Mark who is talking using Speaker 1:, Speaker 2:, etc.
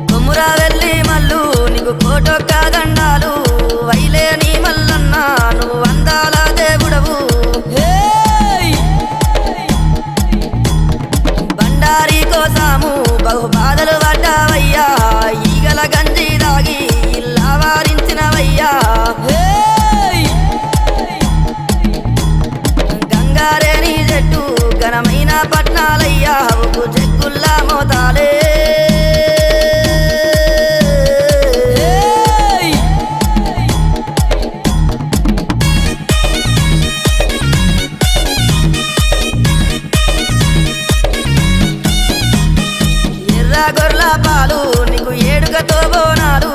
Speaker 1: కొమురా వెళ్ళి మల్లు నీకు కోటో కాదండాలు వైలేని మల్లన్న నువ్వు అందాల దేవుడవు బండారి కోసాము బహు బాధలు పడ్డావయ్యా ఈగల గంజి దాగి ఇల్లా వారించినవయ్యా గంగారేని చెట్టు ఘనమైన పట్నాలయ్యా ఉప్పు చెక్కుల్లా మోతాలే ఎర్ర గొర్ల పాలు నీకు ఏడుగతో బోనాలు